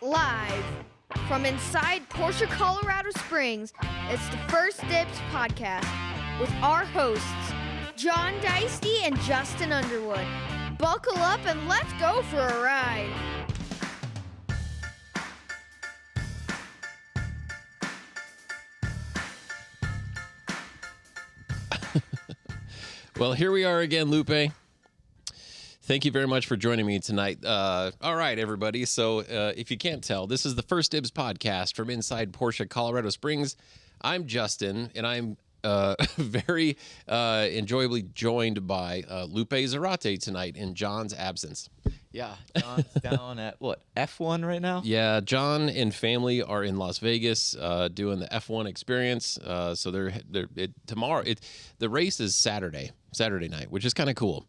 live from inside Porsche, Colorado Springs. It's the First Dibs podcast with our hosts, John Deisty and Justin Underwood. Buckle up and let's go for a ride. Well, here we are again, Lupe. Thank you very much for joining me tonight. All right, everybody. So if you can't tell, this is the First Dibs podcast from inside Porsche, Colorado Springs. I'm Justin, and I'm very enjoyably joined by Lupe Zarate tonight in John's absence. Yeah, John's down at, what, F1 right now? Yeah, John and family are in Las Vegas doing the F1 experience. So tomorrow. The race is Saturday night, which is kind of cool.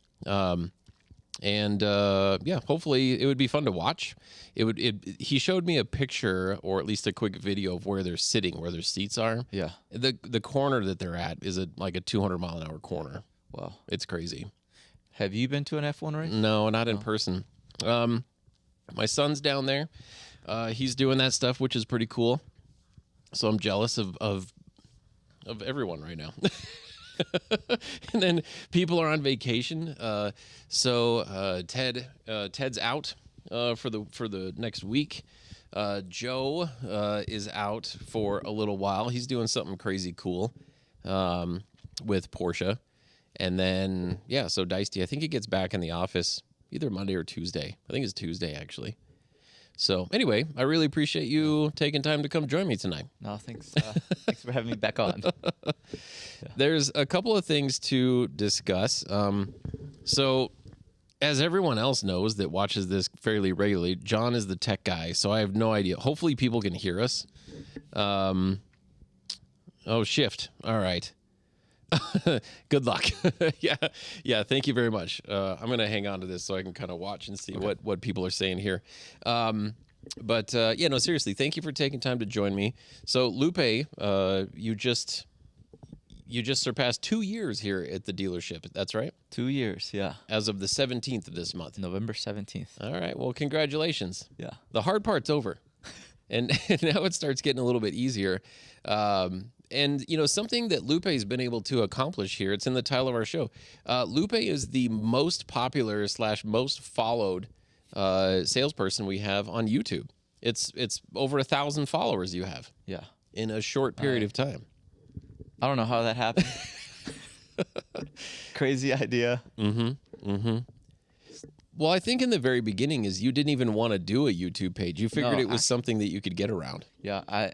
Yeah, hopefully it would be fun to watch. He showed me a picture, or at least a quick video of where they're sitting, where their seats are. Yeah. The corner that they're at is like a 200-mile-an-hour corner. Wow. It's crazy. Have you been to an F1 race? No, not in person. My son's down there. He's doing that stuff, which is pretty cool. So I'm jealous of everyone right now. And then people are on vacation. So Ted's out for the next week. Joe is out for a little while. He's doing something crazy cool with Porsche. And then, yeah, so Deisty, I think he gets back in the office either Monday or Tuesday. I think it's Tuesday, actually. So anyway, I really appreciate you taking time to come join me tonight. No, thanks. Thanks for having me back on. Yeah. There's a couple of things to discuss. So as everyone else knows that watches this fairly regularly, John is the tech guy, so I have no idea. Hopefully people can hear us. Shift. All right. Good luck. Yeah. Thank you very much. I'm going to hang on to this so I can kind of watch and see what people are saying here. Seriously, thank you for taking time to join me. So Lupe, you just surpassed 2 years here at the dealership. That's right? 2 years, yeah. As of the 17th of this month. November 17th. All right. Well, congratulations. Yeah. The hard part's over. And now it starts getting a little bit easier. And, something that Lupe has been able to accomplish here, it's in the title of our show. Lupe is the most popular / most followed salesperson we have on YouTube. It's over 1,000 followers you have. Yeah. In a short period of time. I don't know how that happened. Crazy idea. Well, I think in the very beginning is you didn't even want to do a YouTube page. You figured it was something that you could get around. Yeah,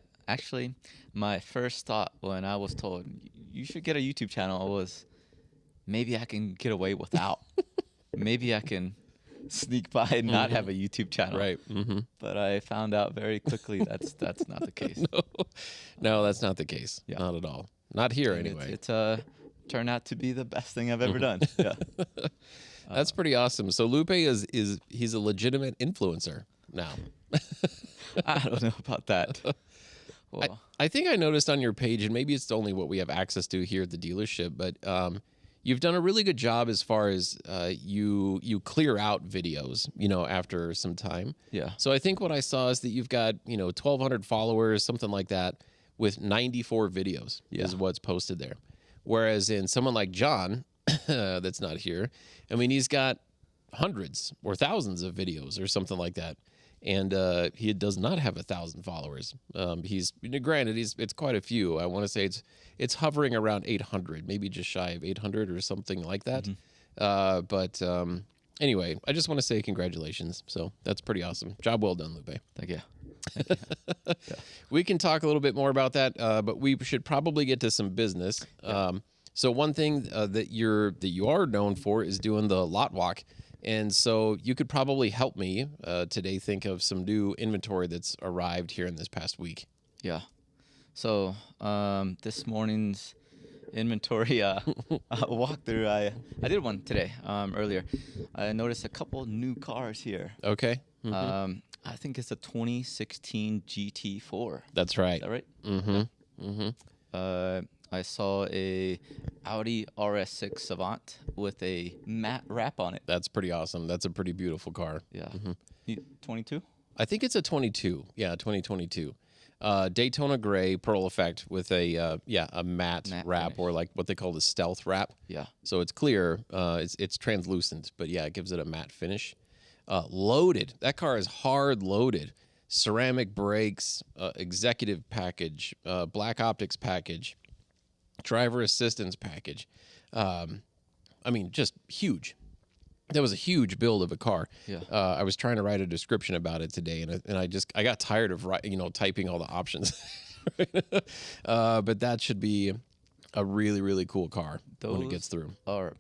my first thought when I was told you should get a YouTube channel was maybe I can get away without. Maybe I can sneak by and not have a YouTube channel. Right. But I found out very quickly that's not the case. No, that's not the case. Yeah. Not at all. Not here anyway. It's turned out to be don't know thing I've ever done. Yeah. That's pretty awesome. So Lupe he's a legitimate influencer now. I don't know about that. Well, I think I noticed on your page, and maybe it's only what we have access to here at the dealership, but you've done a really good job as far as you clear out videos, after some time. Yeah. So I think what I saw is that you've got, 1,200 followers, something like that, with 94 videos is what's posted there. Whereas in someone like John, that's not here, I mean, he's got hundreds or thousands of videos or something like that. And he does not have 1,000 followers. Granted, it's quite a few. I want to say it's hovering around 800, maybe just shy of 800 or something like that. Anyway, I just want to say congratulations. So that's pretty awesome. Job well done, Lupe. Thank you. Yeah. We can talk a little bit more about that, but we should probably get to some business. So one thing that you are known for is doing the lot walk. And so you could probably help me today think of some new inventory that's arrived here in this past week. Yeah. So this morning's inventory walkthrough, I did one today earlier. I noticed a couple new cars here. Okay. I think it's a 2016 GT4. That's right. Is that right? I saw a Audi RS6 Savant with a matte wrap on it. That's pretty awesome. That's a pretty beautiful car. Yeah. 22? I think it's a 22. Yeah, 2022. Daytona gray pearl effect with a matte wrap finish. or like what they call the stealth wrap. Yeah. So it's clear. It's translucent, but yeah, it gives it a matte finish. Loaded. That car is hard loaded. Ceramic brakes, executive package, black optics package, driver assistance package. I mean, just huge. That was a huge build of a car. Yeah. I was trying to write a description about it today, and I got tired of typing all the options. But that should be a really, really cool car when it gets through. Are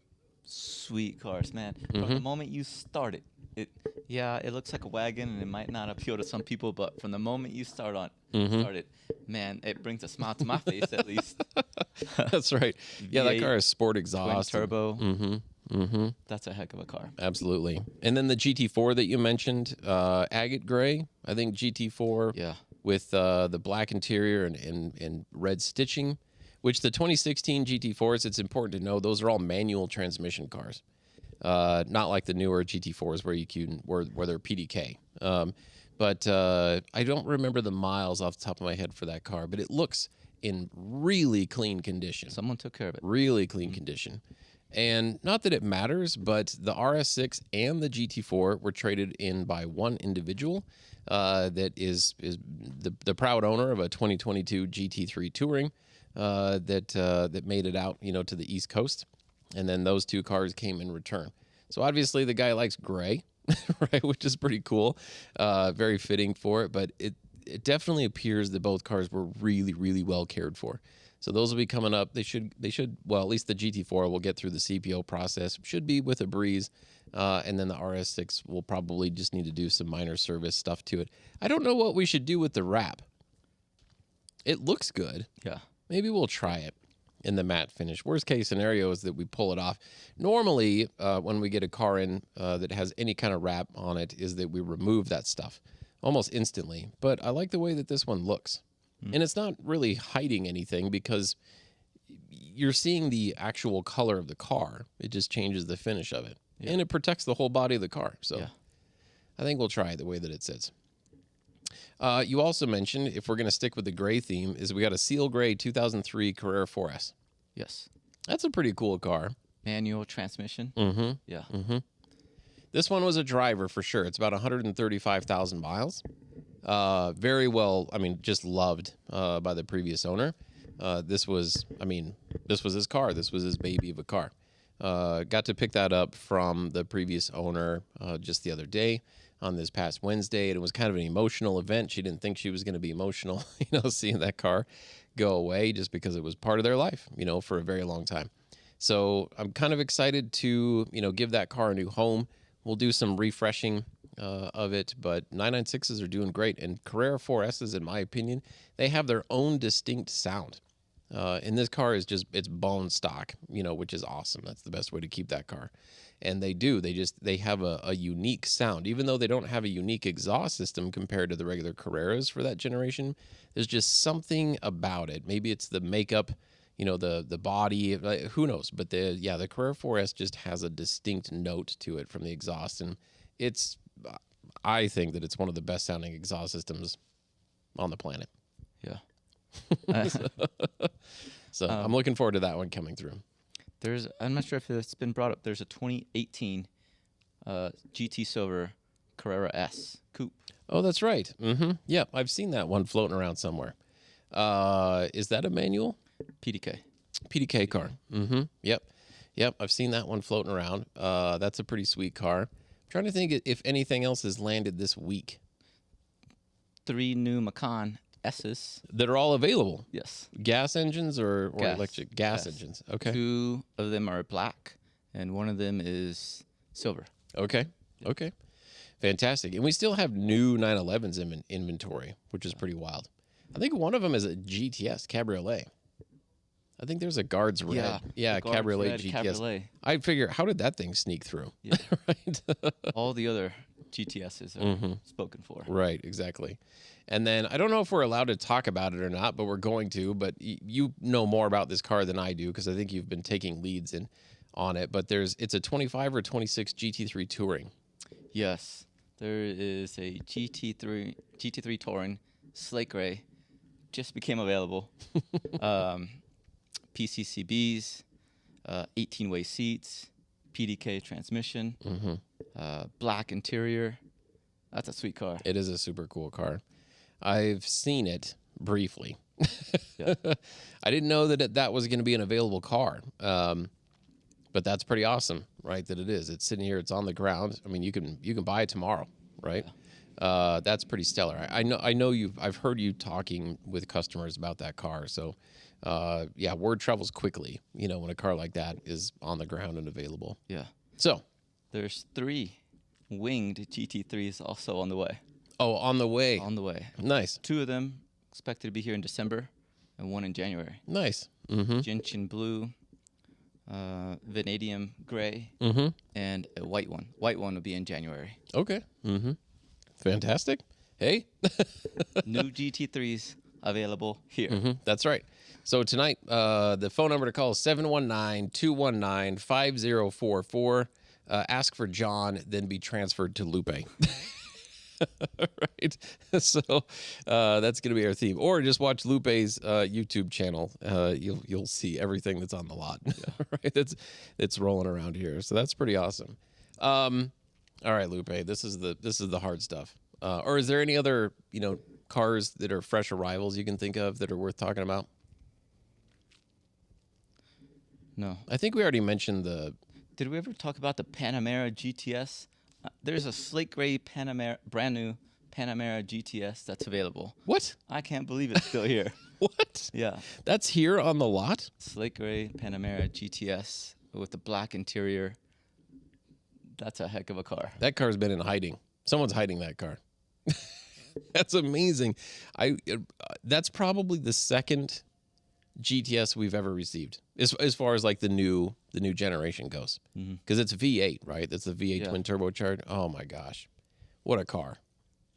sweet cars, man. From the moment you start it, it looks like a wagon and it might not appeal to some people, but from the moment you start it, man, it brings a smile to my face at least. That's right. Yeah, that V8, car is sport exhaust. Twin turbo. That's a heck of a car. Absolutely. And then the GT4 that you mentioned, agate gray, I think GT4. Yeah. With the black interior and red stitching, which the 2016 GT4s, it's important to know, those are all manual transmission cars. Not like the newer GT4s where they're PDK. But I don't remember the miles off the top of my head for that car, but it looks in really clean condition. Someone took care of it. Really clean condition. And not that it matters, but the RS6 and the GT4 were traded in by one individual that is the proud owner of a 2022 GT3 Touring that made it out, to the East Coast. And then those two cars came in return. So obviously the guy likes gray, right, which is pretty cool, very fitting for it. But it definitely appears that both cars were really, really well cared for. So those will be coming up. They should. Well, at least the GT4 will get through the CPO process. Should be with a breeze, and then the RS6 will probably just need to do some minor service stuff to it. I don't know what we should do with the wrap. It looks good. Yeah. Maybe we'll try it in the matte finish. Worst case scenario is that we pull it off. Normally, when we get a car in that has any kind of wrap on it, is that we remove that stuff almost instantly. But I like the way that this one looks. And it's not really hiding anything because you're seeing the actual color of the car. It just changes the finish of it. Yeah. And it protects the whole body of the car. So yeah. I think we'll try it the way that it sits. You also mentioned, if we're going to stick with the gray theme, is we got a seal gray 2003 Carrera 4S. Yes. That's a pretty cool car. Manual transmission. Mm-hmm. Yeah. Mm-hmm. This one was a driver for sure. It's about 135,000 miles. Very well, just loved by the previous owner. This was his car. This was his baby of a car. Got to pick that up from the previous owner just the other day on this past Wednesday. And it was kind of an emotional event. She didn't think she was going to be emotional, seeing that car go away just because it was part of their life, for a very long time. So I'm kind of excited to, give that car a new home. We'll do some refreshing of it, but 996s are doing great. And Carrera 4Ss, in my opinion, they have their own distinct sound. And this car is it's bone stock, which is awesome. That's the best way to keep that car. And they have a unique sound. Even though they don't have a unique exhaust system compared to the regular Carreras for that generation, there's just something about it. Maybe it's the makeup, the body, who knows? But the Carrera 4S just has a distinct note to it from the exhaust. And I think that it's one of the best sounding exhaust systems on the planet. Yeah. So I'm looking forward to that one coming through. I'm not sure if it's been brought up. There's a 2018 GT Silver Carrera S Coupe. Oh, that's right. Mm-hmm. Yep, I've seen that one floating around somewhere. Is that a manual? PDK car. Mm-hmm. Yep, I've seen that one floating around. That's a pretty sweet car. I'm trying to think if anything else has landed this week. 3 new Macan S's that are all available. Yes. Gas engines or electric? Gas engines. Okay. 2 of them are black, and one of them is silver. Okay. Okay. Fantastic. And we still have new 911s in inventory, which is pretty wild. I think one of them is a GTS Cabriolet. I think there's a Guards Red. Yeah, Guards Cabriolet Red GTS. Cabriolet. I figure, how did that thing sneak through? Yeah. Right? All the other GTSs are spoken for. Right, exactly. And then I don't know if we're allowed to talk about it or not, but we're going to. But you know more about this car than I do because I think you've been taking leads on it. But it's a 25 or 26 GT3 Touring. Yes. There is a GT3 Touring Slate Gray, just became available. PCCBs, 18-way seats, PDK transmission, black interior. That's a sweet car. It is a super cool car. I've seen it briefly. Yeah. I didn't know that was going to be an available car. But that's pretty awesome, right? That it is. It's sitting here. It's on the ground. I mean, you can buy it tomorrow, right? Yeah. That's pretty stellar. I know I've heard you talking with customers about that car. So, yeah, word travels quickly. When a car like that is on the ground and available. Yeah. So, there's 3 winged GT3s also on the way. Oh, on the way. On the way. Nice. 2 of them expected to be here in December, and 1 in January. Nice. Gentian blue, vanadium gray, and a white one. White one will be in January. Okay. Fantastic. Hey. New GT3s available here. That's right. So tonight, the phone number to call is 719-219-5044. Ask for John, then be transferred to Lupe. Right. So that's going to be our theme. Or just watch Lupe's YouTube channel. You'll see everything that's on the lot. Right. It's rolling around here. So that's pretty awesome. All right, Lupe. This is the hard stuff. Or is there any other cars that are fresh arrivals you can think of that are worth talking about? No. I think we already mentioned the. Did we ever talk about the Panamera GTS? There's a slate gray brand new Panamera GTS that's available. What? I can't believe it's still here. What? Yeah. That's here on the lot? Slate gray Panamera GTS with the black interior. That's a heck of a car. That car's been in hiding. Someone's hiding that car. That's amazing. That's probably the second GTS we've ever received, as far as like the new generation goes, because it's V8, right? That's the V8 twin turbocharged. Oh my gosh, what a car!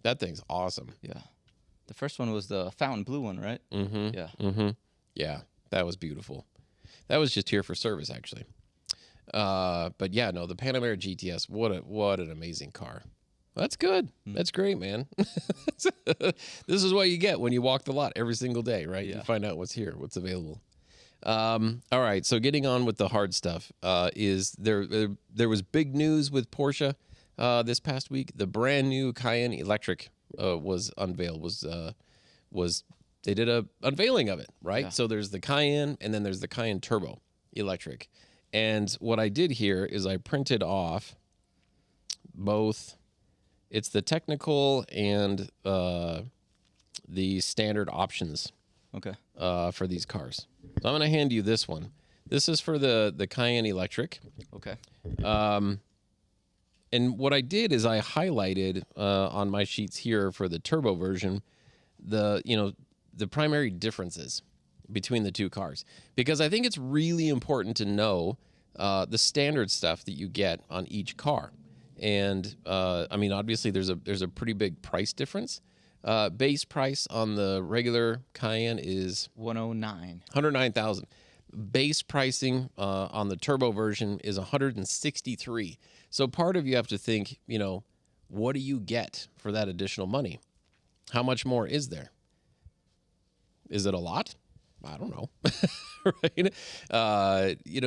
That thing's awesome. Yeah, the first one was the fountain blue one, right? Yeah, that was beautiful. That was just here for service, actually. But yeah, no, the Panamera GTS. What an amazing car. That's good. That's great, man. This is what you get when you walk the lot every single day, right? Yeah. You find out what's here, what's available. All right, so getting on with the hard stuff, is there was big news with Porsche this past week. The brand new Cayenne electric was unveiled. They did a unveiling of it, right? Yeah. So there's the Cayenne, and then there's the Cayenne Turbo electric. And what I did here is I printed off both. It's the technical and the standard options. Okay. For these cars. So I'm going to hand you this one. This is for the Cayenne electric. Okay. And what I did is I highlighted on my sheets here for the turbo version the primary differences between the two cars, because I think it's really important to know the standard stuff that you get on each car. And I mean, obviously, there's a pretty big price difference. Base price on the regular Cayenne is $109,000. Base pricing on the turbo version is $163,000. So part of you have to think, what do you get for that additional money? How much more is there? Is it a lot? I don't know. Right?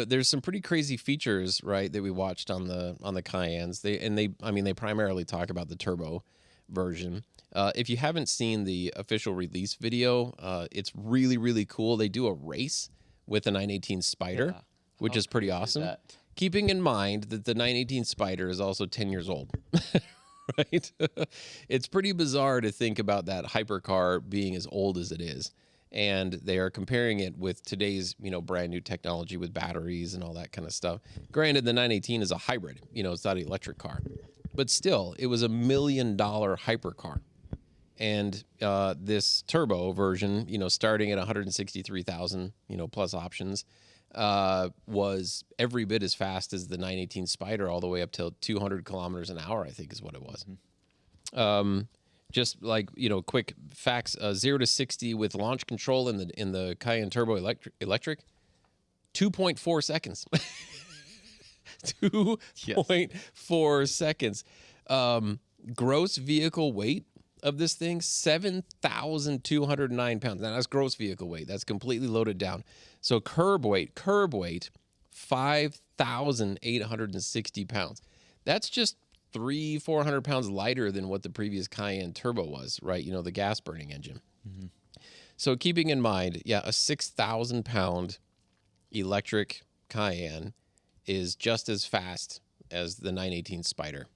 There's some pretty crazy features, right, that we watched on the Cayennes. They primarily talk about the turbo version. If you haven't seen the official release video, it's really, really cool. They do a race with the 918 Spider, which is pretty awesome. Keeping in mind that the 918 Spider is also 10 years old. Right? It's pretty bizarre to think about that hypercar being as old as it is. And they are comparing it with today's, brand new technology with batteries and all that kind of stuff. Granted, the 918 is a hybrid. It's not an electric car. But still, it was $1 million hypercar. And this turbo version, starting at 163,000, plus options, was every bit as fast as the 918 Spider, all the way up to 200 kilometers an hour, I think is what it was. Just like, quick facts, 0 to 60 with launch control in the Cayenne Turbo electric, 2.4 seconds. 2.4 seconds. Gross vehicle weight of this thing, 7,209 pounds. Now, that's gross vehicle weight. That's completely loaded down. So curb weight, 5,860 pounds. That's just 400 pounds lighter than what the previous Cayenne Turbo was, right? You know, the gas burning engine. Mm-hmm. So keeping in mind, yeah, a 6,000 pound electric Cayenne is just as fast as the 918 Spider.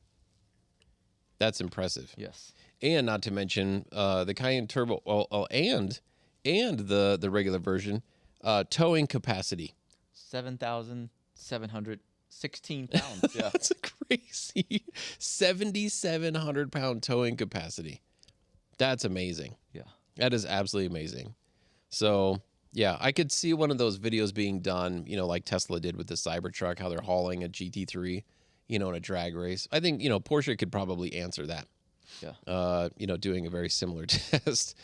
That's impressive. Yes. And not to mention the Cayenne Turbo and the regular version, towing capacity. 7,716 pounds. Yeah. That's a crazy 7,700 pound towing capacity. That's amazing. Yeah. That is absolutely amazing. So, yeah, I could see one of those videos being done, you know, like Tesla did with the Cybertruck, how they're hauling a GT3, you know, in a drag race. I think, you know, Porsche could probably answer that. Yeah. You know, doing a very similar test.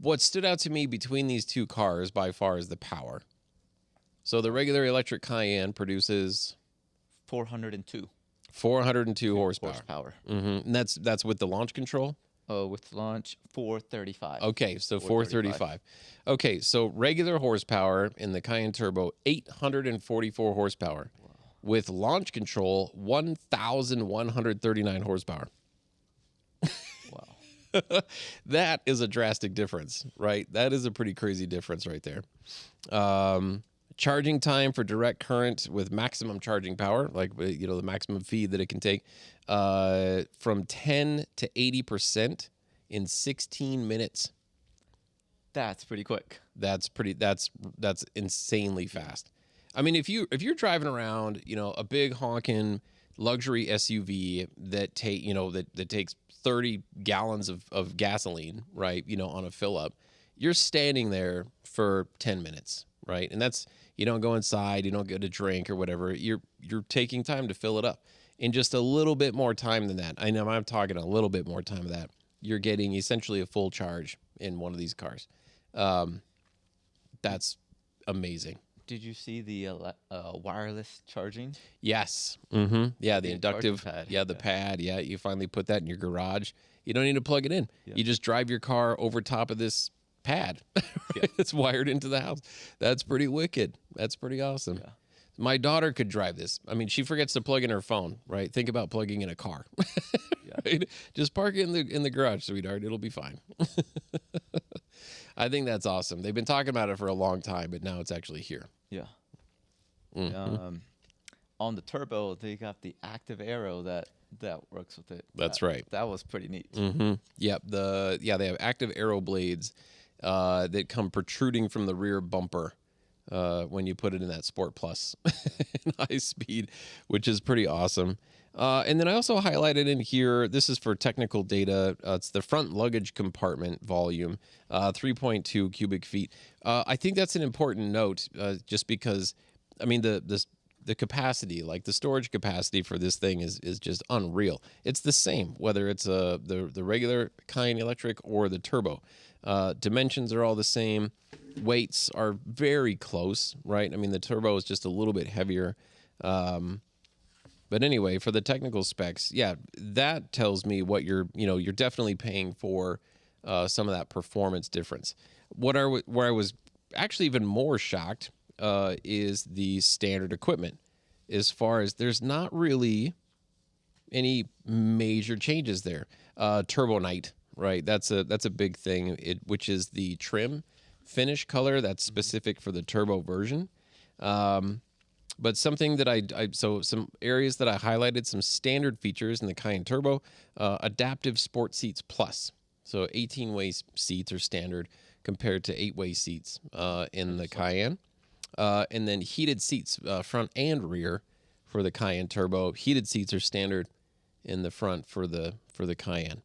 What stood out to me between these two cars by far is the power. So the regular electric Cayenne produces 402 horsepower. And that's with the launch control? With launch, 435. Okay, so 435. Okay, so regular horsepower in the Cayenne Turbo, 844 horsepower. Wow. With launch control, 1,139 horsepower. Wow. That is a drastic difference, right? That is a pretty crazy difference right there. Charging time for direct current with maximum charging power, like, you know, the maximum feed that it can take, from 10 to 80% in 16 minutes. That's pretty quick. That's insanely fast. I mean, if you're driving around, you know, a big honking luxury SUV that takes 30 gallons of gasoline, right? You know, on a fill up, you're standing there for 10 minutes, right? And that's, you don't go inside, you don't get a drink or whatever. You're taking time to fill it up. In just a little bit more time than that, I know I'm talking a little bit more time than that, you're getting essentially a full charge in one of these cars. That's amazing. Did you see the wireless charging? Yes. Mm-hmm. Yeah, the inductive pad. Yeah, the pad. Yeah, you finally put that in your garage. You don't need to plug it in. Yeah. You just drive your car over top of this pad. Yeah. It's wired into the house. That's pretty wicked. That's pretty awesome. Yeah. My daughter could drive this. I mean, she forgets to plug in her phone, right? Think about plugging in a car. Yeah. Right? Just park it in the garage, sweetheart. It'll be fine. I think that's awesome. They've been talking about it for a long time, but now it's actually here. Yeah. Mm-hmm. On the turbo, they got the active arrow that works with it. That's right. That was pretty neat. Mm-hmm. Yep. They have active arrow blades that come protruding from the rear bumper when you put it in that Sport Plus high speed, which is pretty awesome. And then I also highlighted in here, this is for technical data. It's the front luggage compartment volume, 3.2 cubic feet. I think that's an important note, just because, I mean, the capacity, like the storage capacity for this thing is just unreal. It's the same, whether it's the regular Cayenne electric or the turbo. Dimensions are all the same. Weights are very close, right? I mean, the turbo is just a little bit heavier. But anyway, for the technical specs, yeah, that tells me what you're definitely paying for some of that performance difference. Where I was actually even more shocked is the standard equipment. As far as there's not really any major changes there. Turbo Night, right? That's a big thing. Which is the trim finish color that's specific for the turbo version. But something that some areas that I highlighted, some standard features in the Cayenne Turbo, adaptive sport seats plus. So 18-way seats are standard compared to 8-way seats in the Cayenne. And then heated seats, front and rear for the Cayenne Turbo. Heated seats are standard in the front for the Cayenne.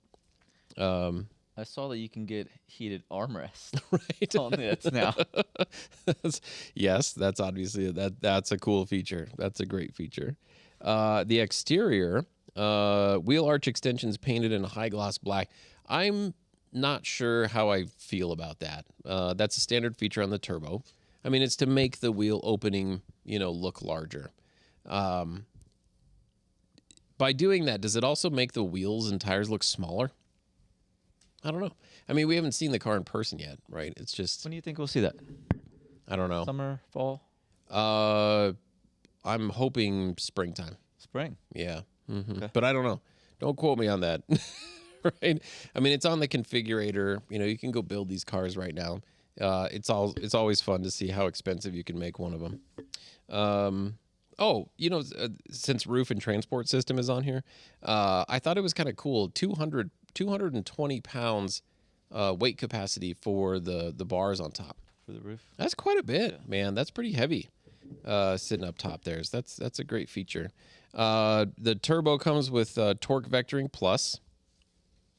I saw that you can get heated armrests Right. on it now. Yes, that's obviously that's a cool feature. That's a great feature. The exterior, wheel arch extensions painted in high gloss black. I'm not sure how I feel about that. That's a standard feature on the turbo. I mean, it's to make the wheel opening, look larger. By by doing that, does it also make the wheels and tires look smaller? I don't know. I mean, we haven't seen the car in person yet, right? It's just When do you think we'll see that? I don't know. Summer, fall, I'm hoping springtime. spring? Yeah. Okay. But I don't know. Don't quote me on that. Right? I mean, it's on the configurator. You know, you can go build these cars right now. It's always fun to see how expensive you can make one of them. Since roof and transport system is on here, I thought it was kind of cool. 220 pounds weight capacity for the bars on top. For the roof? That's quite a bit, man. That's pretty heavy. Sitting up top there. So that's a great feature. The turbo comes with torque vectoring plus,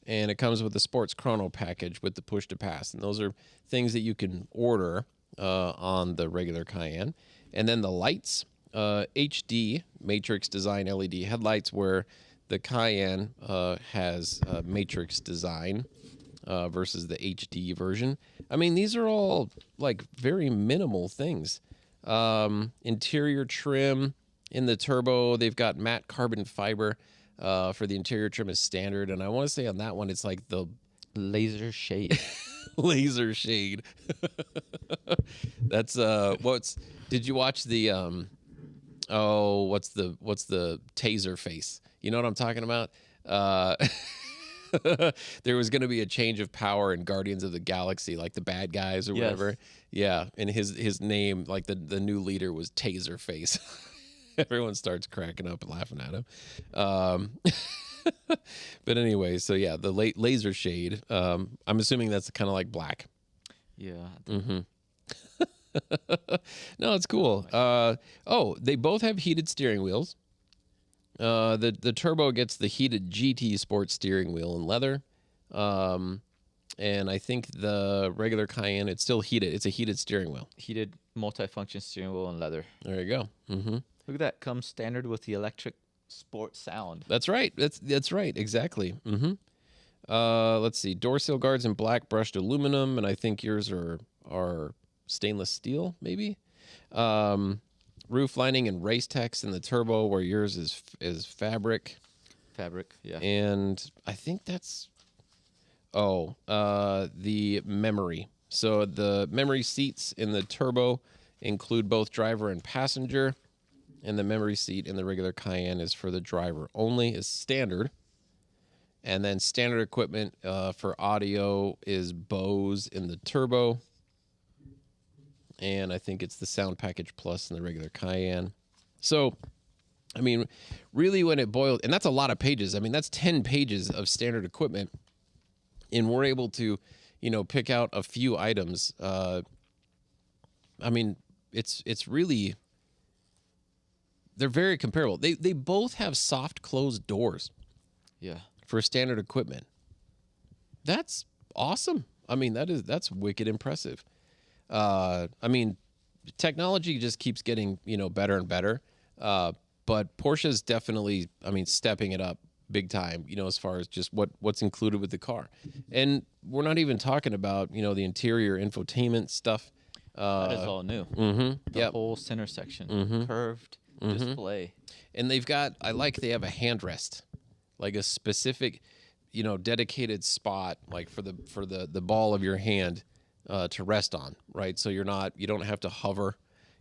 and it comes with the sports chrono package with the push to pass, and those are things that you can order on the regular Cayenne. And then the lights, HD matrix design LED headlights, where the Cayenne has matrix design versus the HD version. I mean, these are all like very minimal things. Interior trim in the turbo, they've got matte carbon fiber for the interior trim is standard, and I want to say on that one it's like the Laser shade. laser shade. That's did you watch the what's the taser face? You know what I'm talking about? There was going to be a change of power in Guardians of the Galaxy, like the bad guys or Yes. whatever. Yeah, and his name, like the new leader, was Taserface. Everyone starts cracking up and laughing at him. But anyway, so yeah, the laser shade. I'm assuming that's kind of like black. Yeah. No, it's cool. They both have heated steering wheels. The turbo gets the heated GT Sport steering wheel in leather. And I think the regular Cayenne, it's still heated. It's a heated steering wheel. Heated multi-function steering wheel and leather. There you go. Mm-hmm. Look at that. Comes standard with the electric sport sound. That's right. That's right. Exactly. Mm-hmm. Let's see. Door sill guards in black brushed aluminum, and I think yours are stainless steel, maybe. Roof lining and race text in the turbo, where yours is fabric. Fabric, yeah. And I think that's the memory. So the memory seats in the turbo include both driver and passenger, and the memory seat in the regular Cayenne is for the driver only, is standard. And then standard equipment for audio is Bose in the turbo, and I think it's the Sound Package Plus in the regular Cayenne. So, I mean, really when it boils, and that's a lot of pages. I mean, that's 10 pages of standard equipment, and we're able to, pick out a few items. I mean, it's really, they're very comparable. They both have soft closed doors. Yeah. For standard equipment. That's awesome. I mean, that's wicked impressive. I mean, technology just keeps getting, better and better. But Porsche's definitely, stepping it up big time, as far as just what's included with the car. And we're not even talking about, the interior infotainment stuff. That is all new. Mm-hmm. The whole center section, curved display. And they have a handrest, like a specific, dedicated spot, like for the ball of your hand to rest on, right? So you don't have to hover,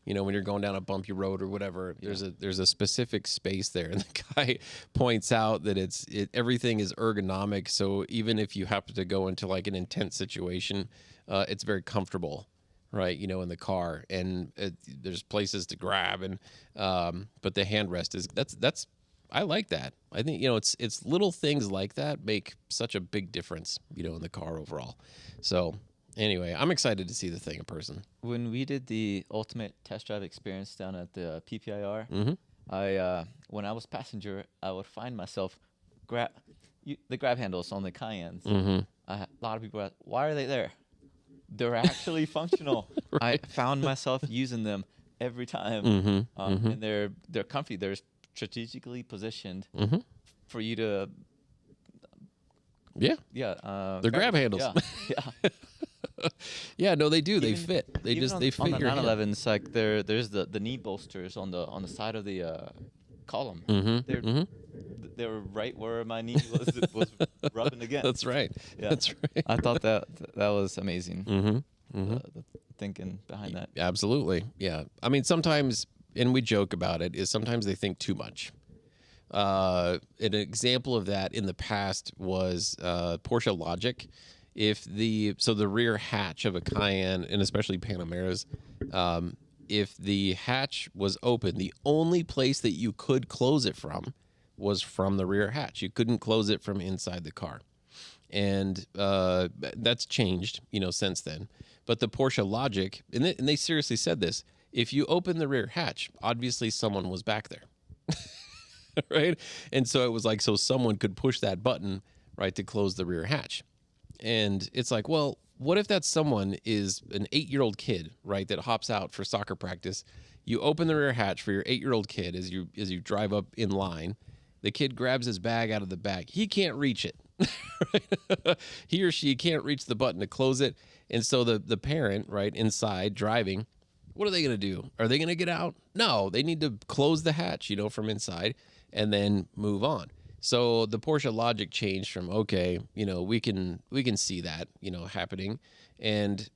when you're going down a bumpy road or whatever. Yeah. There's a specific space there, and the guy points out that everything is ergonomic. So even if you happen to go into like an intense situation, it's very comfortable. Right, in the car, and there's places to grab, and but the handrest is that's I like that. I think it's little things like that make such a big difference, in the car overall. So anyway, I'm excited to see the thing in person. When we did the ultimate test drive experience down at the PPIR, when I was passenger, I would find myself the grab handles on the Cayennes. A lot of people ask, why are they there? They're actually functional. Right. I found myself using them every time, and they're comfy. They're strategically positioned for you to. They're grab handles. Yeah. Yeah, no, they do. They fit. They fit on the your hand. 911s. Like there's the knee bolsters on the side of the column. they were right where my knee was rubbing against. That's right. Yeah. That's right. I thought that was amazing. Mm-hmm. The thinking behind that. Absolutely. Yeah. I mean, sometimes, and we joke about it, is sometimes they think too much. An example of that in the past was Porsche Logic. So the rear hatch of a Cayenne, and especially Panameras, if the hatch was open, the only place that you could close it from was from the rear hatch. You couldn't close it from inside the car. And that's changed, since then. But the Porsche Logic, and they seriously said this, if you open the rear hatch, obviously someone was back there. Right? And so it was like, so someone could push that button, right, to close the rear hatch. And it's like, well, what if that someone is an 8-year-old kid, right, that hops out for soccer practice? You open the rear hatch for your 8-year-old kid as you drive up in line. The kid grabs his bag out of the bag. He can't reach it. Right? He or she can't reach the button to close it. And so the parent, right, inside driving, what are they going to do? Are they going to get out? No, they need to close the hatch, from inside and then move on. So the Porsche Logic changed from, okay, we can see that, happening. And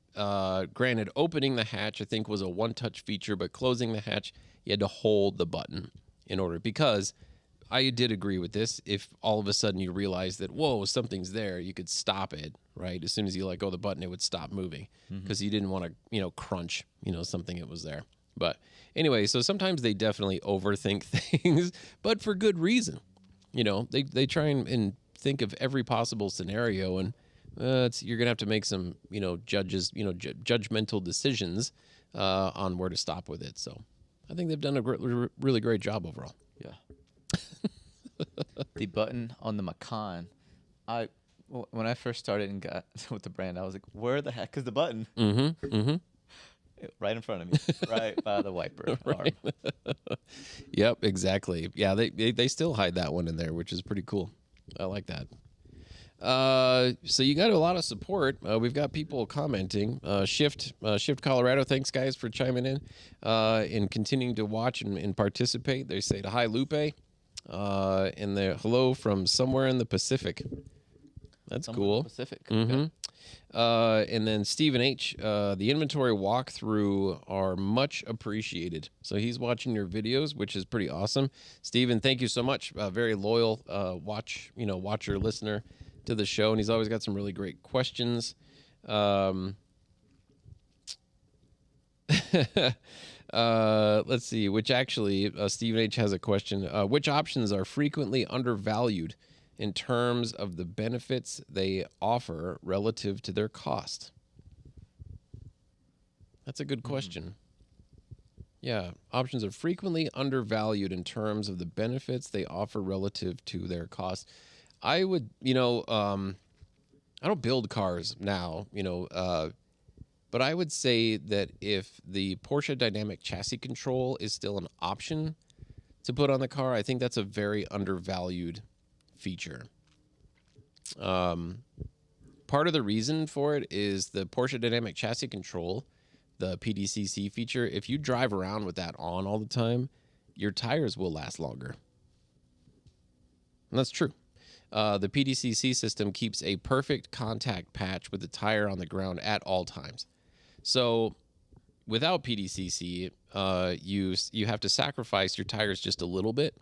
granted, opening the hatch, I think, was a one-touch feature, but closing the hatch, you had to hold the button in order, because I did agree with this. If all of a sudden you realize that, whoa, something's there, you could stop it, right? As soon as you let go of the button, it would stop moving, because you didn't want to, crunch, something that was there. But anyway, so sometimes they definitely overthink things, but for good reason. They try and think of every possible scenario, and you're going to have to make some, judgmental decisions on where to stop with it. So I think they've done a really great job overall. Yeah. The button on the Macan, when I first started and got with the brand, I was like, where the heck is the button? Right in front of me, right by the wiper arm. Yep, exactly. Yeah, they still hide that one in there, which is pretty cool. I like that. So you got a lot of support. We've got people commenting. Shift Colorado, thanks guys for chiming in and continuing to watch and participate. They say hi Lupe, and they're hello from somewhere in the Pacific. That's Somewhere cool. in the Pacific. Mm-hmm. Okay. And then Stephen H., the inventory walkthrough are much appreciated. So he's watching your videos, which is pretty awesome. Stephen, thank you so much. Very loyal watcher, listener to the show, and he's always got some really great questions. Let's see, which actually, Stephen H. has a question. Which options are frequently undervalued in terms of the benefits they offer relative to their cost? That's a good question. Yeah, options are frequently undervalued in terms of the benefits they offer relative to their cost. I would, I don't build cars now, but I would say that if the Porsche dynamic chassis control is still an option to put on the car, I think that's a very undervalued feature. Part of the reason for it is the Porsche dynamic chassis control, the PDCC feature. If you drive around with that on all the time, your tires will last longer. And that's true. The PDCC system keeps a perfect contact patch with the tire on the ground at all times. So without PDCC, you have to sacrifice your tires just a little bit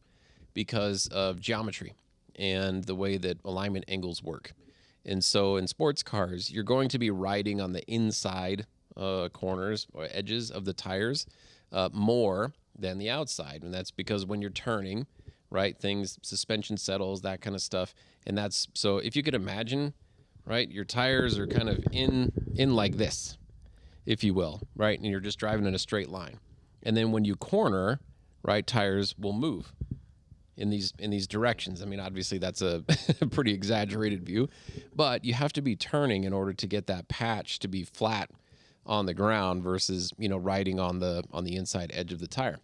because of geometry and the way that alignment angles work. And so in sports cars, you're going to be riding on the inside corners or edges of the tires more than the outside. And that's because when you're turning, right, suspension settles, that kind of stuff. And that's, so if you could imagine, right, your tires are kind of in like this, if you will, right? And you're just driving in a straight line. And then when you corner, right, tires will move in these directions. I mean, obviously that's a pretty exaggerated view, but you have to be turning in order to get that patch to be flat on the ground versus, riding on the inside edge of the tire.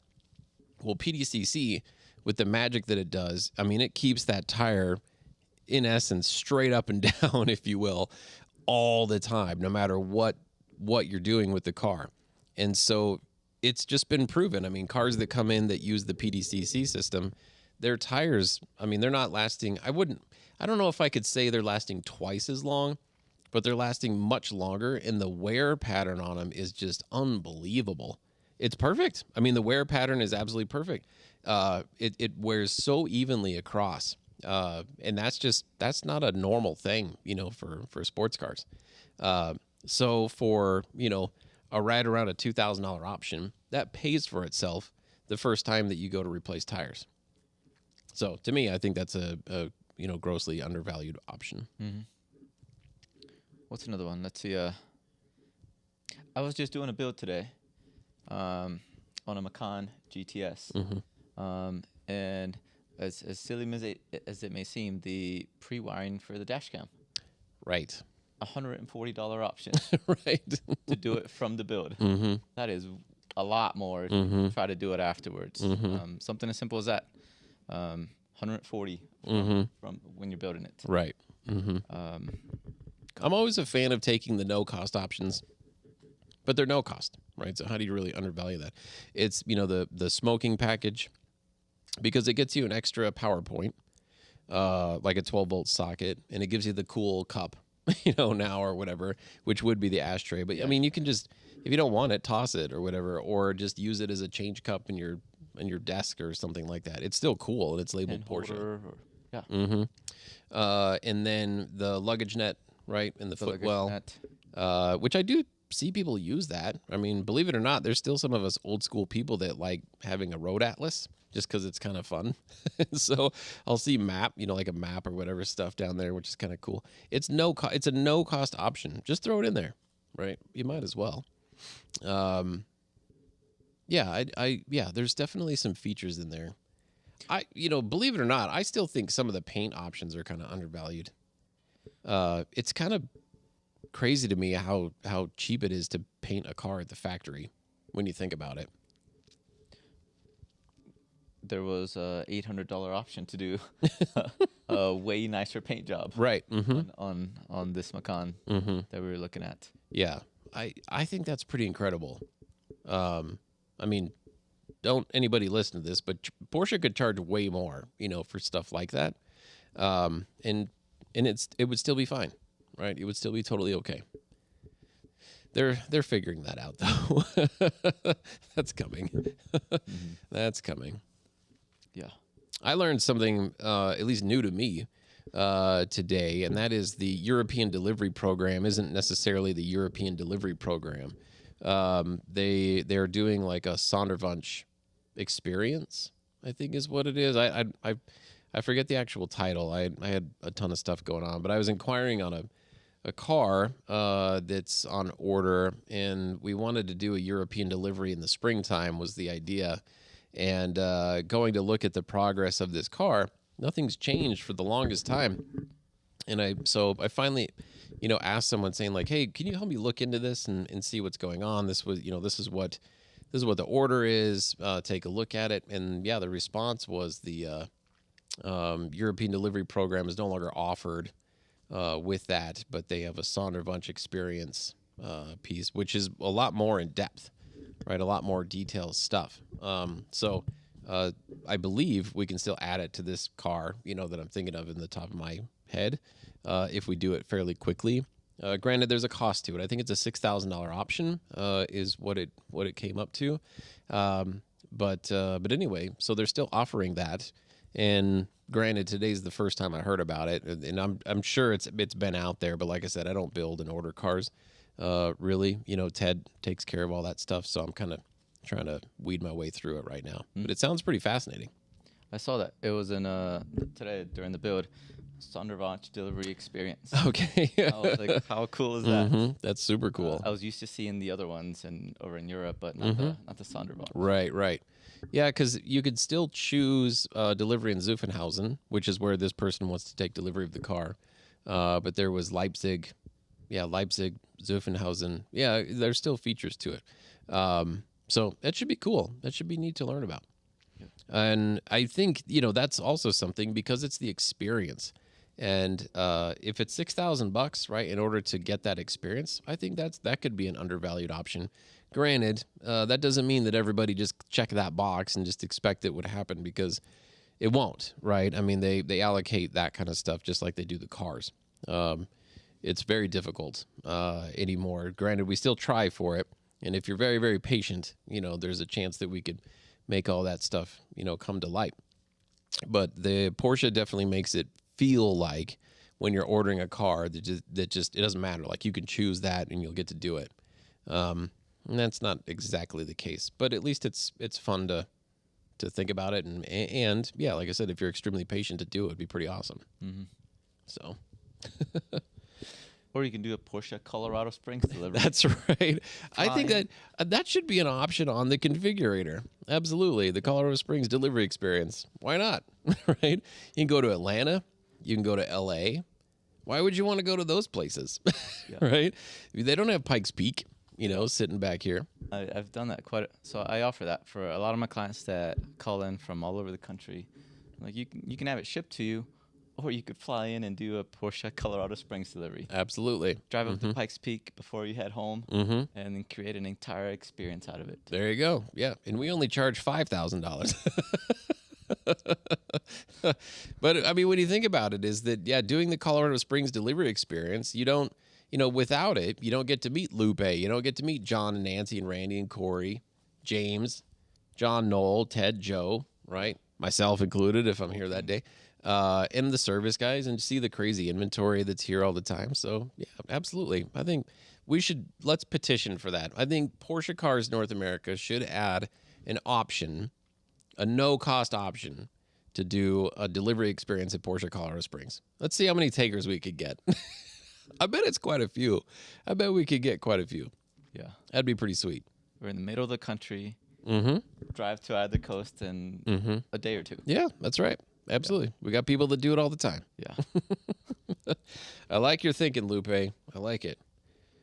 Well, PDCC, with the magic that it does, I mean, it keeps that tire in essence straight up and down, if you will, all the time, no matter what you're doing with the car. And so it's just been proven. I mean, cars that come in that use the PDCC system, their tires, I mean, they're not lasting. I don't know if I could say they're lasting twice as long, but they're lasting much longer. And the wear pattern on them is just unbelievable. It's perfect. I mean, the wear pattern is absolutely perfect. It wears so evenly across. And that's not a normal thing, for sports cars. So for, a right around a $2,000 option, that pays for itself the first time that you go to replace tires. So to me, I think that's a grossly undervalued option. Mm-hmm. What's another one? Let's see. I was just doing a build today on a Macan GTS. Mm-hmm. And as silly as it may seem, the pre-wiring for the dash cam. Right. $140 option Right. to do it from the build. Mm-hmm. That is a lot more Mm-hmm. to try to do it afterwards. Mm-hmm. Something as simple as that. 140 Mm-hmm. from when you're building it. Right. Mm-hmm. I'm always a fan of taking the no-cost options, but they're no cost, right? So how do you really undervalue that? It's, the smoking package, because it gets you an extra power point, like a 12-volt socket, and it gives you the cool cup, now or whatever, which would be the ashtray. But, I mean, you can just, if you don't want it, toss it or whatever, or just use it as a change cup in your desk or something like that. It's still cool, and it's labeled Porsche. Yeah. Mm-hmm. And then the luggage net, right, and the footwell, which I do see people use that. I mean, believe it or not, there's still some of us old school people that like having a road atlas just because it's kind of fun. So I'll see map, like a map or whatever stuff down there, which is kind of cool. It's it's a no cost option. Just throw it in there, right? You might as well. Yeah, there's definitely some features in there. Believe it or not, I still think some of the paint options are kind of undervalued. It's kind of crazy to me how cheap it is to paint a car at the factory when you think about it. There was a $800 option to do a way nicer paint job, Right. Mm-hmm. on this Macan Mm-hmm. that we were looking at. Yeah, I think that's pretty incredible. I mean, don't anybody listen to this, but Porsche could charge way more, for stuff like that. And it would still be fine, right? It would still be totally okay. They're figuring that out though. That's coming. Mm-hmm. That's coming. Yeah. I learned something at least new to me today, and that is the European delivery program isn't necessarily the European delivery program. They're doing like a Sonderwunsch experience, I think is what it is. I forget the actual title. I had a ton of stuff going on, but I was inquiring on a car that's on order, and we wanted to do a European delivery in the springtime was the idea. And going to look at the progress of this car, nothing's changed for the longest time. And I finally, asked someone saying like, hey, can you help me look into this and see what's going on? This was, this is what the order is. Take a look at it. And yeah, the response was the European delivery program is no longer offered with that, but they have a Sonderwunsch experience piece, which is a lot more in depth, right? A lot more detailed stuff. So I believe we can still add it to this car, that I'm thinking of in the top of my head, if we do it fairly quickly. Granted, there's a cost to it. I think it's a $6,000 option, is what it came up to. But anyway, so they're still offering that. And granted, today's the first time I heard about it, and I'm sure it's been out there. But like I said, I don't build and order cars, really. Ted takes care of all that stuff, so I'm kind of trying to weed my way through it right now. But it sounds pretty fascinating. I saw that. It was in today during the build. Sonderwunsch delivery experience. Okay. I was like, how cool is that? Mm-hmm. That's super cool. I was used to seeing the other ones over in Europe, but not the Sonderwunsch. Right. Yeah, because you could still choose delivery in Zuffenhausen, which is where this person wants to take delivery of the car. But there was Leipzig, Zuffenhausen. Yeah, there's still features to it. So that should be cool. That should be neat to learn about. Yeah. And I think, that's also something because it's the experience. And if it's $6,000, right, in order to get that experience, I think that could be an undervalued option. Granted, that doesn't mean that everybody just check that box and just expect it would happen, because it won't, right? I mean, they allocate that kind of stuff just like they do the cars. It's very difficult anymore. Granted, we still try for it, and if you're very, very patient, there's a chance that we could make all that stuff, come to light. But the Porsche definitely makes it feel like when you're ordering a car that just it doesn't matter. Like, you can choose that and you'll get to do it. And that's not exactly the case, but at least it's fun to think about it, and yeah, like I said, if you're extremely patient to do it, it'd be pretty awesome. Mm-hmm. So. Or you can do a Porsche Colorado Springs delivery. That's right. I think that should be an option on the configurator. Absolutely. The Colorado Springs delivery experience. Why not? Right? You can go to Atlanta. You can go to LA. Why would you want to go to those places? Yeah. Right? They don't have Pikes Peak, sitting back here. I've done that so I offer that for a lot of my clients that call in from all over the country. Like, you can have it shipped to you, or you could fly in and do a Porsche Colorado Springs delivery. Absolutely. Drive up to Pikes Peak before you head home, and then create an entire experience out of it. There you go. Yeah, and we only charge $5,000. But I mean, when you think about it, is that doing the Colorado Springs delivery experience, you don't, without it, you don't get to meet Lupe, you don't get to meet John and Nancy and Randy and Corey, James, John, Noel, Ted, Joe, right? Myself included, if I'm here that day. And the service guys, and see the crazy inventory that's here all the time. So yeah, absolutely. I think let's petition for that. I think Porsche Cars North America should add an option, a no-cost option, to do a delivery experience at Porsche Colorado Springs. Let's see how many takers we could get. I bet it's quite a few. I bet we could get quite a few. Yeah. That'd be pretty sweet. We're in the middle of the country. Mm-hmm. Drive to either coast in a day or two. Yeah, that's right. Absolutely. Yeah. We got people that do it all the time. Yeah. I like your thinking, Lupe. I like it.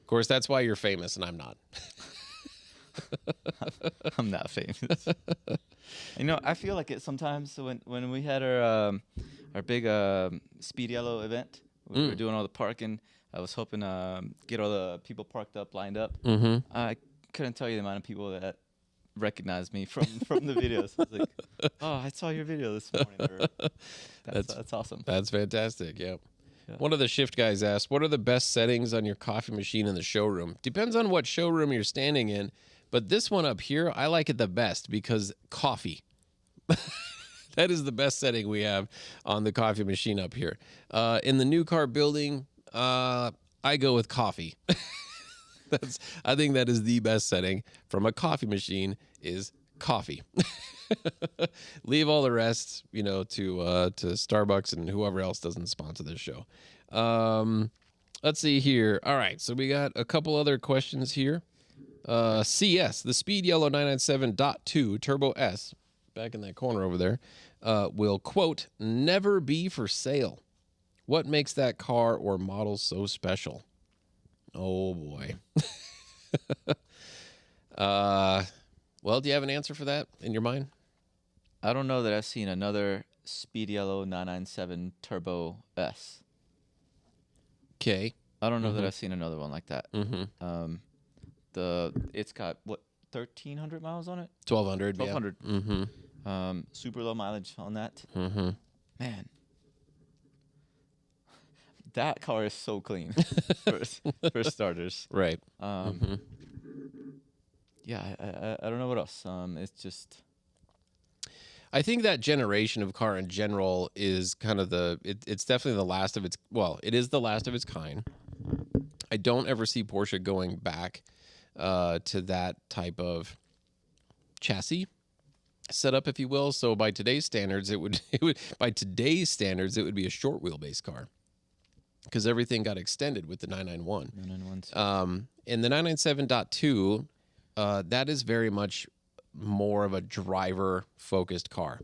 Of course, that's why you're famous and I'm not. I'm not famous. I feel like it sometimes when we had our big Speed Yellow event, we were doing all the parking. I was hoping get all the people parked up, lined up. Mm-hmm. I couldn't tell you the amount of people that recognized me from the videos. I was like, oh, I saw your video this morning. That's awesome. That's fantastic. Yeah. One of the shift guys asked, what are the best settings on your coffee machine in the showroom? Depends on what showroom you're standing in, but this one up here, I like it the best because coffee. That is the best setting we have on the coffee machine up here. In the new car building, I go with coffee. I think that is the best setting from a coffee machine is coffee. Leave all the rest, to Starbucks and whoever else doesn't sponsor this show. Let's see here. All right, so we got a couple other questions here. CS, the Speed Yellow 997.2 Turbo S, back in that corner over there, will, quote, never be for sale. What makes that car or model so special? Oh, boy. Well, do you have an answer for that in your mind? I don't know that I've seen another Speed Yellow 997 Turbo S. Okay. I don't know that I've seen another one like that. Mm-hmm. It's got, 1,300 miles on it? 1,200, 1,200. Yeah. Mm-hmm. Super low mileage on that. Mm-hmm. Man. That car is so clean for starters. Right. Yeah, I don't know what else. It's just... I think that generation of car in general is kind of it's definitely the last of its, it is the last of its kind. I don't ever see Porsche going back to that type of chassis setup, if you will. So by today's standards, it would be a short wheelbase car because everything got extended with the 991. 991s. In the 997.2, that is very much more of a driver-focused car.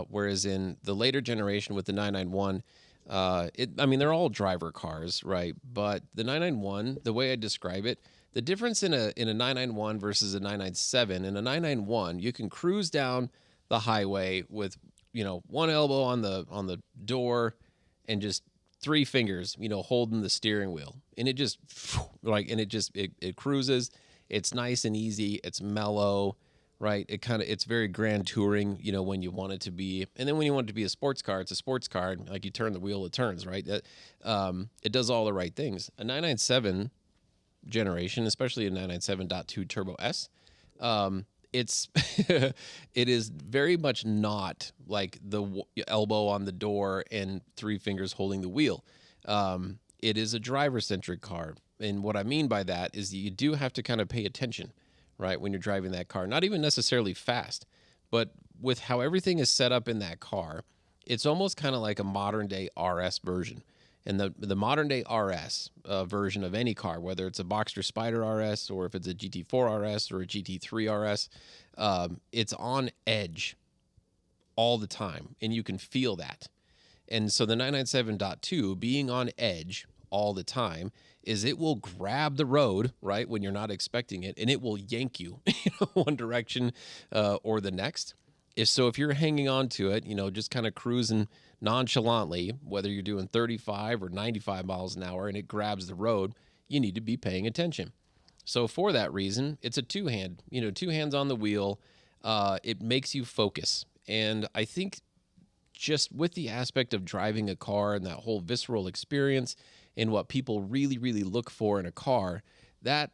Whereas in the later generation with the 991, they're all driver cars, right? But the 991, the way I describe it, the difference in a 991 versus a 997, in a 991, you can cruise down the highway with, one elbow on the door and just three fingers, holding the steering wheel. And it just, it cruises. It's nice and easy. It's mellow, right? It's very grand touring, when you want it to be, and then when you want it to be a sports car, it's a sports car. Like you turn the wheel, it turns, right? It does all the right things. A 997 generation, especially a 997.2 Turbo S, it's it is very much not like the elbow on the door and 3 fingers holding the wheel. It is a driver-centric car, and what I mean by that is that you do have to kind of pay attention, right, when you're driving that car. Not even necessarily fast, but with how everything is set up in that car, it's almost kind of like a modern-day RS version. And the modern-day RS version of any car, whether it's a Boxster Spyder RS or if it's a GT4 RS or a GT3 RS, it's on edge all the time, and you can feel that. And so the 997.2 being on edge all the time is it will grab the road, right, when you're not expecting it, and it will yank you one direction or the next. If you're hanging on to it, just kind of cruising nonchalantly, whether you're doing 35 or 95 miles an hour and it grabs the road, you need to be paying attention. So for that reason, it's a two hands on the wheel. It makes you focus. And I think just with the aspect of driving a car and that whole visceral experience and what people really, really look for in a car, that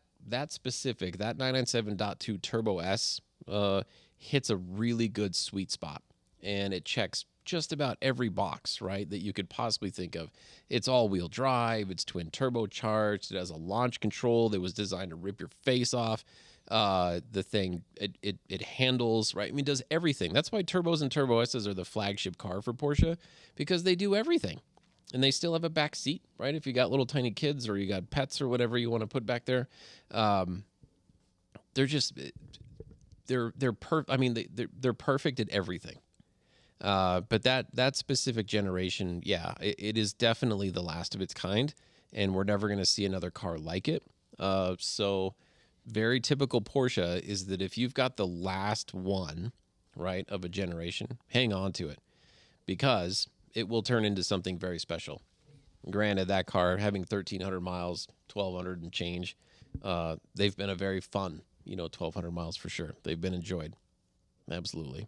specific, that 997.2 Turbo S hits a really good sweet spot. And it checks just about every box, right, that you could possibly think of. It's all-wheel drive. It's twin turbocharged. It has a launch control that was designed to rip your face off. The thing, it handles, right? I mean, it does everything. That's why turbos and Turbo S's are the flagship car for Porsche, because they do everything. And they still have a back seat, right? If you got little tiny kids or you got pets or whatever you want to put back there, they're just they're perfect at everything. But that specific generation, it is definitely the last of its kind, and we're never going to see another car like it. So very typical Porsche is that if you've got the last one, right, of a generation, hang on to it, because it will turn into something very special. Granted, that car having 1,300 miles, 1,200 and change, they've been a very fun, 1,200 miles for sure. They've been enjoyed. Absolutely.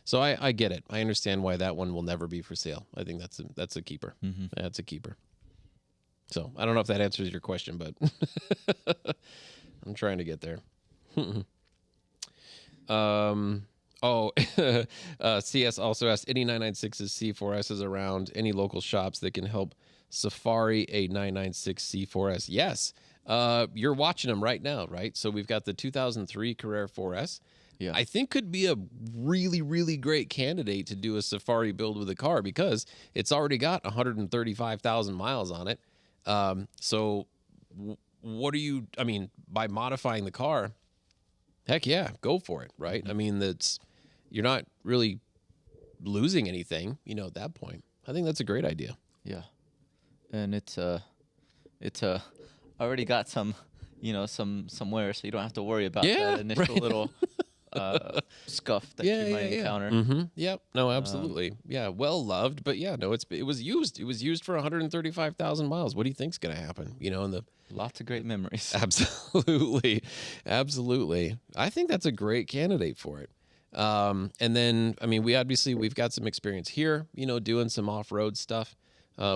So I get it. I understand why that one will never be for sale. I think that's a keeper. Mm-hmm. That's a keeper. So I don't know if that answers your question, but I'm trying to get there. CS also asked, any 996s C4Ss around, any local shops that can help Safari a 996 C4S? Yes. You're watching them right now, right? So we've got the 2003 Carrera 4S. Yeah. I think could be a really, really great candidate to do a Safari build with a car because it's already got 135,000 miles on it. So by modifying the car, heck yeah, go for it, right? Mm-hmm. I mean, you're not really losing anything, at that point. I think that's a great idea. Yeah. And it's already got some wear, so you don't have to worry about that initial little scuff that you might encounter. Mm-hmm. Yep. No, absolutely. Well loved, but it was used. It was used for 135,000 miles. What do you think's going to happen? Lots of great memories. Absolutely. I think that's a great candidate for it. And then, we've got some experience here, doing some off-road stuff.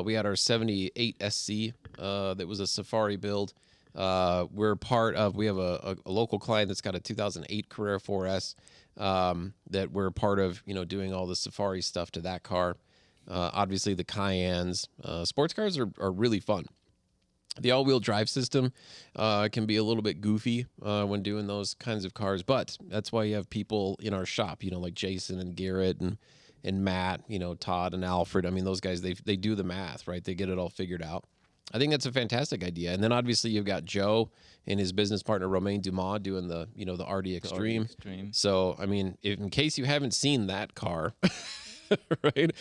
We had our 78 SC, that was a Safari build. We have a local client that's got a 2008 Carrera 4S, that we're part of, doing all the Safari stuff to that car. Obviously the Cayennes, sports cars are really fun. The all-wheel drive system can be a little bit goofy when doing those kinds of cars, but that's why you have people in our shop, like Jason and Garrett and Matt, Todd and Alfred. I mean, those guys, they do the math, right? They get it all figured out. I think that's a fantastic idea. And then obviously you've got Joe and his business partner Romain Dumas doing the RD Extreme. So, in case you haven't seen that car, right?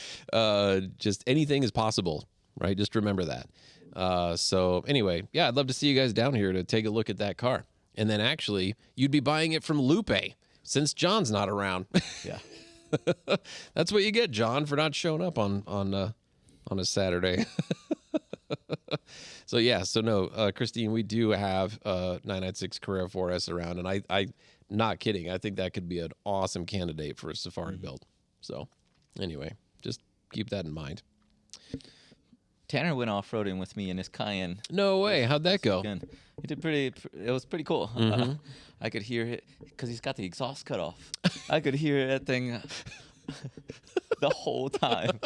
Just anything is possible, right? Just remember that. So anyway, I'd love to see you guys down here to take a look at that car. And then actually you'd be buying it from Lupe since John's not around. Yeah. That's what you get, John, for not showing up on a Saturday. So no, Christine, we do have 996 Carrera 4S around, and I not kidding. I think that could be an awesome candidate for a safari build. So, anyway, just keep that in mind. Tanner went off-roading with me in his Cayenne. No way. How'd that go? Weekend. He did it was pretty cool. I could hear it because he's got the exhaust cut off. I could hear that thing the whole time.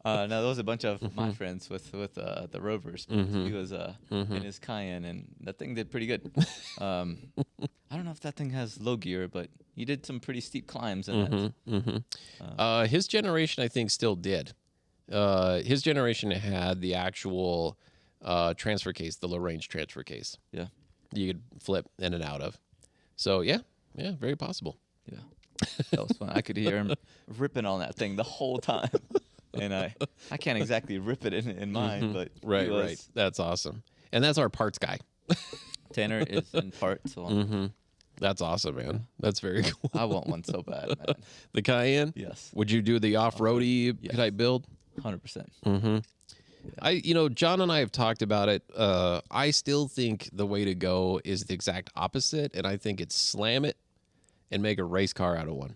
No, there was a bunch of my friends with the Rovers. He was in his Cayenne, and that thing did pretty good. I don't know if that thing has low gear, but he did some pretty steep climbs in that. His generation, I think, still did. His generation had the actual transfer case, the low-range transfer case. Yeah. You could flip in and out of. So, yeah, very possible. Yeah. That was fun. I could hear him ripping on that thing the whole time. And I can't exactly rip it in mine, but Right. That's awesome. And that's our parts guy. Tanner is in parts. So That's awesome, man. That's very cool. I want one so bad, man. The Cayenne? Yes. Would you do the off-roady type build? 100%. John and I have talked about it. I still think the way to go is the exact opposite, and I think it's slam it and make a race car out of one.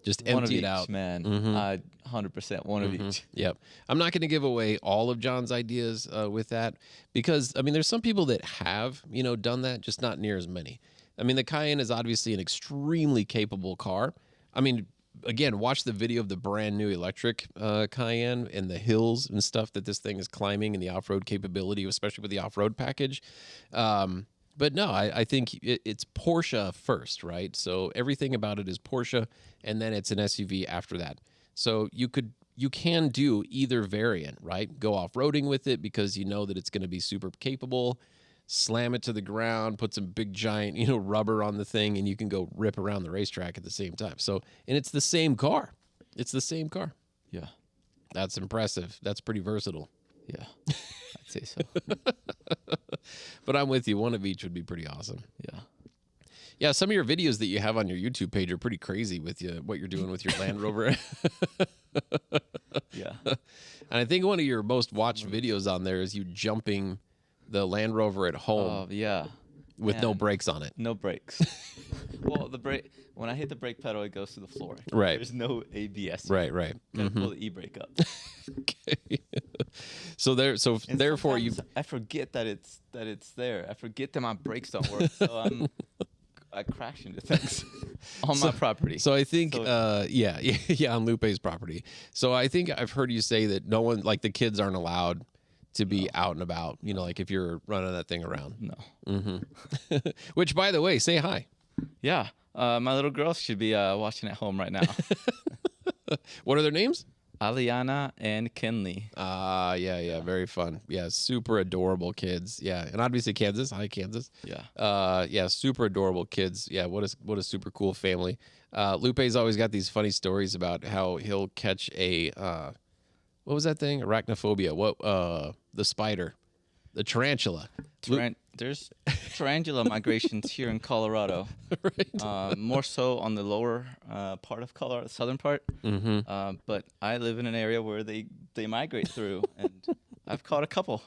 Just One of empty each, it out. man. 100% one of each. Yep. I'm not going to give away all of John's ideas with that because, there's some people that have, done that, just not near as many. The Cayenne is obviously an extremely capable car. Again, watch the video of the brand new electric Cayenne and the hills and stuff that this thing is climbing and the off-road capability, especially with the off-road package. But no, I think it's Porsche first, right? So everything about it is Porsche, and then it's an SUV after that. So you can do either variant, right? Go off-roading with it because you know that it's going to be super capable. Slam it to the ground, put some big giant, rubber on the thing, and you can go rip around the racetrack at the same time. So, and it's the same car. It's the same car. Yeah. That's impressive. That's pretty versatile. Yeah. I'd say so. But I'm with you. One of each would be pretty awesome. Yeah. Yeah, some of your videos that you have on your YouTube page are pretty crazy with what you're doing with your Land Rover. Yeah. And I think one of your most watched videos on there is you jumping the Land Rover at home. Oh, yeah. With no brakes on it. No brakes. Well, when I hit the brake pedal, it goes to the floor. Right. There's no ABS. Right. Gotta pull the e-brake up. Okay. Therefore, I forget that it's there. I forget that my brakes don't work. So I crash into things on my property. So I think, on Lupe's property. So I think I've heard you say that no one, like the kids, aren't allowed to be out and about. Like if you're running that thing around. No. Which, by the way, say hi. Yeah. My little girls should be watching at home right now. What are their names? Aliana and Kenley. Yeah. Very fun. Yeah, super adorable kids. Yeah, and obviously Kansas. Hi, Kansas. Yeah. Super adorable kids. Yeah, what a super cool family. Lupe's always got these funny stories about how he'll catch a what was that thing? Arachnophobia. The spider, the tarantula. There's tarantula migrations here in Colorado. Right. More so on the lower part of Colorado, the southern part. But I live in an area where they migrate through, and I've caught a couple.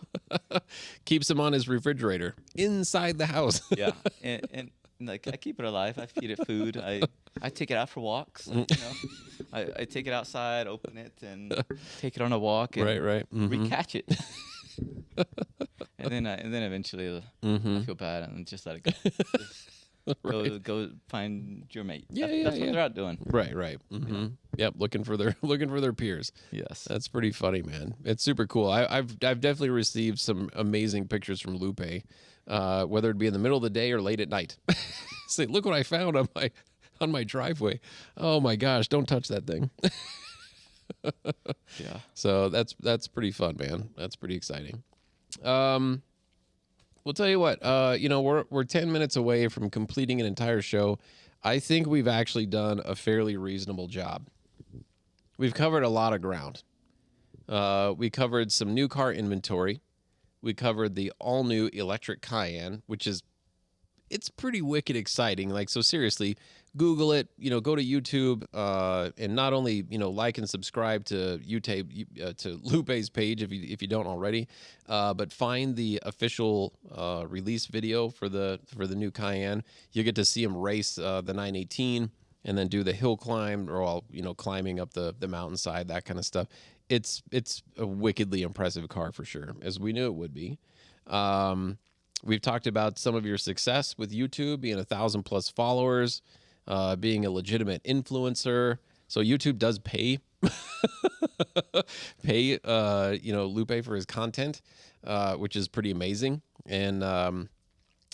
Keeps him on his refrigerator inside the house. Yeah, and like I keep it alive. I feed it food. I take it out for walks. I take it outside, open it, and take it on a walk. And Right. Recatch it. and then eventually I feel bad and just let it go. Go find your mate. That's what they're out doing. Right. Yep, looking for their peers. Yes, that's pretty funny, man. It's super cool. I've definitely received some amazing pictures from Lupe, whether it be in the middle of the day or late at night. Say, look what I found on my driveway. Oh my gosh, don't touch that thing. Yeah. So that's pretty fun, man. That's pretty exciting. We'll tell you what. We're 10 minutes away from completing an entire show. I think we've actually done a fairly reasonable job. We've covered a lot of ground. We covered some new car inventory. We covered the all-new electric Cayenne, which is it's pretty wicked exciting. Like, so seriously, Google it, go to YouTube, and not only, like and subscribe to to Lupe's page if you don't already, but find the official release video for the new Cayenne. You'll get to see him race the 918 and then do the hill climb, or all, climbing up the mountainside, that kind of stuff. It's a wickedly impressive car for sure, as we knew it would be. We've talked about some of your success with YouTube, being 1,000+ followers, being a legitimate influencer. So YouTube does pay Lupe for his content, which is pretty amazing. And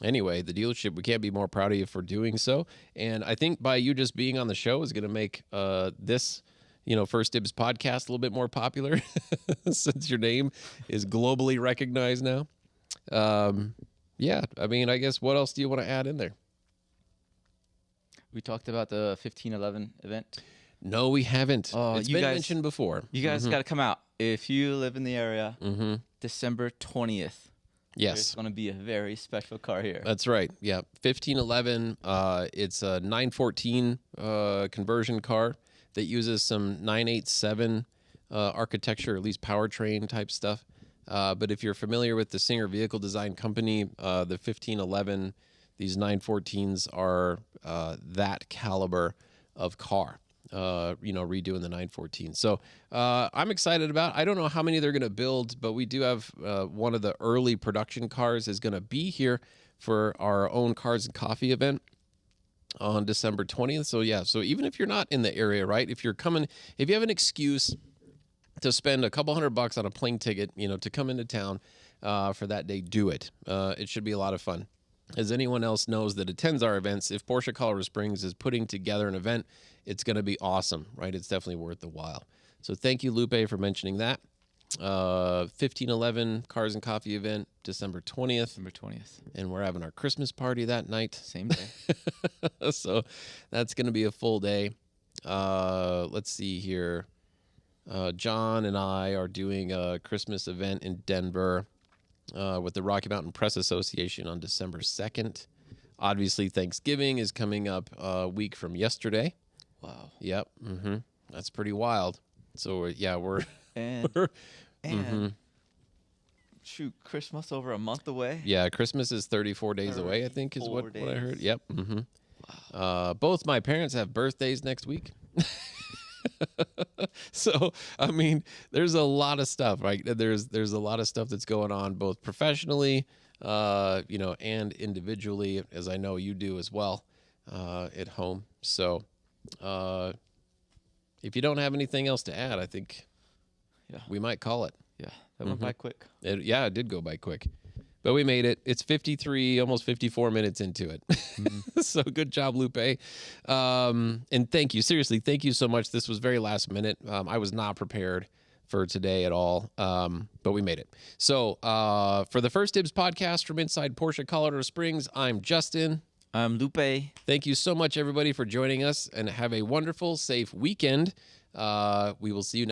anyway, the dealership, we can't be more proud of you for doing so. And I think by you just being on the show is going to make this First Dibs podcast a little bit more popular since your name is globally recognized now. Yeah, I mean, I guess what else do you want to add in there? We talked about the 1511 event. No, we haven't. Oh, it's been mentioned before. You guys got to come out. If you live in the area, December 20th. Yes. There's going to be a very special car here. That's right. Yeah, 1511. It's a 914 conversion car that uses some 987 architecture, at least powertrain type stuff. But if you're familiar with the Singer Vehicle Design Company, the 1511, these 914s are that caliber of car, redoing the 914. So I'm excited about it. I don't know how many they're going to build, but we do have one of the early production cars is going to be here for our own Cars and Coffee event on December 20th. So, yeah, so even if you're not in the area, right, if you have an excuse to spend a couple $100 on a plane ticket, to come into town for that day, do it. It should be a lot of fun. As anyone else knows that attends our events, if Porsche Colorado Springs is putting together an event, it's going to be awesome, right? It's definitely worth the while. So thank you, Lupe, for mentioning that. 1511 Cars and Coffee event, December 20th. December 20th. And we're having our Christmas party that night. Same day. So that's going to be a full day. Let's see here. John and I are doing a Christmas event in Denver with the Rocky Mountain Press Association on December 2nd. Obviously, Thanksgiving is coming up a week from yesterday. Wow. Yep. That's pretty wild. So, we're... And shoot, Christmas over a month away? Yeah, Christmas is 34 days away, I think, is what I heard. Yep. Wow. Both my parents have birthdays next week. So, I mean, there's a lot of stuff, right? There's a lot of stuff that's going on both professionally, and individually, as I know you do as well, at home. So, if you don't have anything else to add, I think we might call it. Yeah, that went by quick. It did go by quick. But we made it. It's 53, almost 54 minutes into it. So good job, Lupe. And thank you. Seriously, thank you so much. This was very last minute. I was not prepared for today at all, but we made it. So for the First Dibs podcast from inside Porsche Colorado Springs, I'm Justin. I'm Lupe. Thank you so much, everybody, for joining us, and have a wonderful, safe weekend. We will see you next